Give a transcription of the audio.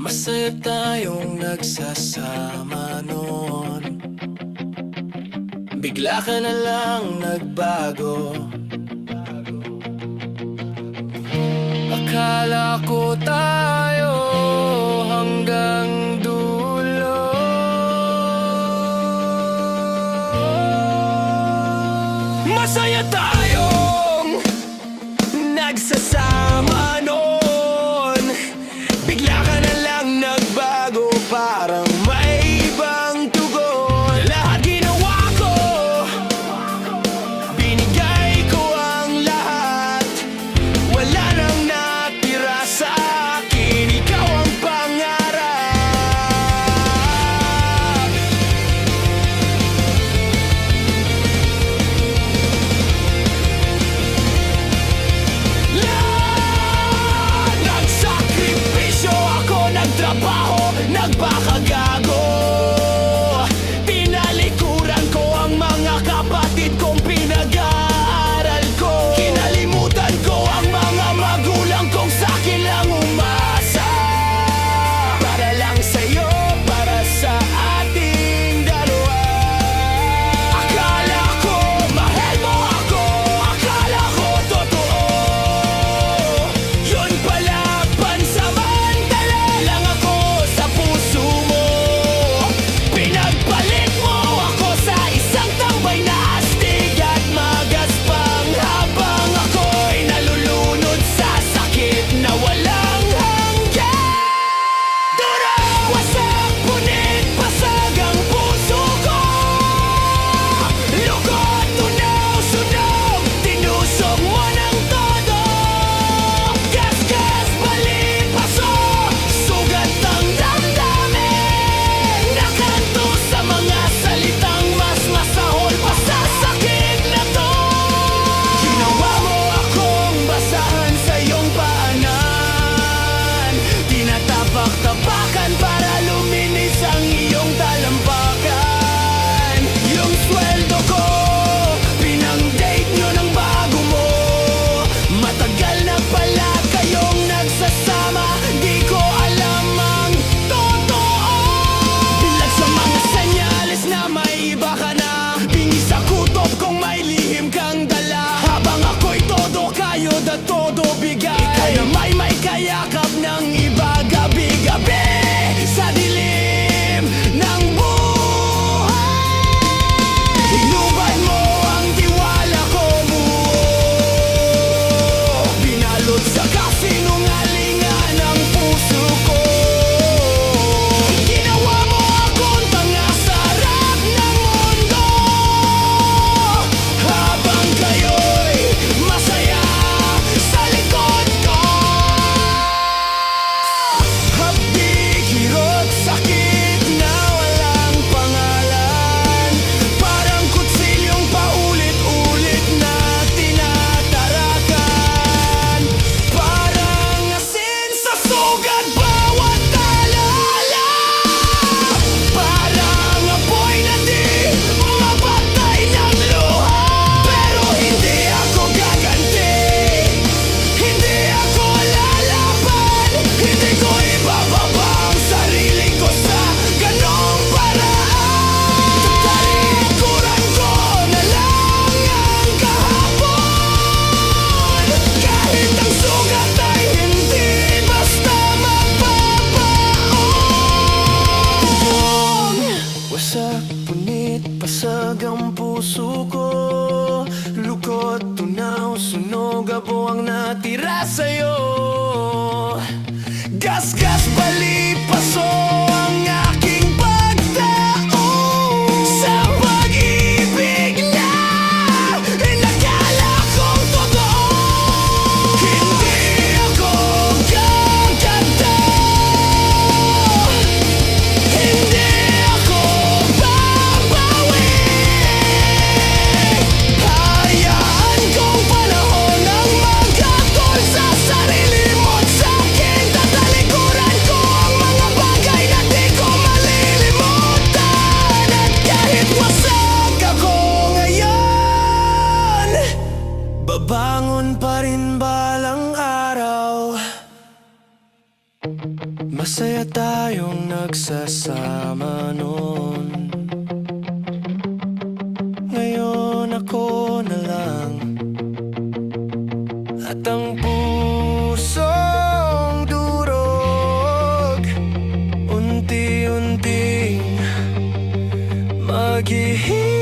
Masaya tayong nagsasama noon. Bigla ka na lang nagbago. Akala ko tayo hanggang dulo. Masaya tayong nagsasama noon. Bigla ka na lang nagbago, parang may ibang tugon. Lahat ginawa ko, binigay ko ang lahat. Wala nang natira sa akin, ikaw ang pangarap. Nagsakripisyo ako, nagtrabaho, nagbakagago. Tinalikuran ko ang mga kapatid kong pinag-aaral ko. Kinalimutan ko ang mga magulang kong sa'kin lang umasa. Para lang sa'yo, para sa ating dalawa. Akala ko mahal mo ako, akala ko totoo. Yun pala, pansamantala lang ako sa puso mo. Pinagpalit mo ako sa isang tambay na astig at magaspang, habang ako'y nalulunod sa sakit na walang hanggan. Durog, wasak, punit, basag ang puso ko. Lukot, tunaw, sunog, tinusok mo ng todo. Gasgas, balik, paso, sugat ang damdamin. Nakanto sa mga salitang mas masahol pa sa sakit na to. Ginawa mo akong basahan sa iyong paanan. Tinatapak-tapakan para luminis ang iyong talampakan. Yung sweldo ko, pinang-date nyo ng bago mo. Matagal na pala kayong nagsasama, di ko alam ang totoo. Bilag sa mga senyales na may iba ka na. Bingi sa kutob kung may lihim kang dala. Habang ako'y todo kayod at todo bigay. Ikaw na may kayakap ng iba, gabi-gabi sa dilim ng buhay. Hinubad mo ang tiwala ko buo. Binalot sa kasinungalingan ng puso ko. Ginawa mo akong tanga sa harap ng mundo. Habang kayo'y masaya sa likod ko. Hapdik, hirot, sakit na walang pangalan. Parang kutsilyong paulit-ulit na tinatarakan. Parang asin sa sugat bawat alaala. Parang apoy na di mapatay ng luha. Pero hindi ako gaganti, hindi ako lalaban. Hindi ko ibababa ang sarili ko sa ganong paraan. Talikuran ko na lang ang kahapon. Kahit ang sugat ay hindi basta mapapaong. Wasak, punit, pasag ang puso ko. Lukot, tunaw, sunog, abo ang natira sa'yo. Gasgas, bali, paso ang aking pagtao sa pag-ibig na inakala kong totoo. Hindi ako gaganda, hindi ako babawi. Hayaan kong panahon ang maghatol sa sarili mo't sa'kin. Tatalikuran ko ang mga bagay Masaya tayong nagsasama noon. Ngayon ako na lang, at ang pusong durog unti-unting maghihirap.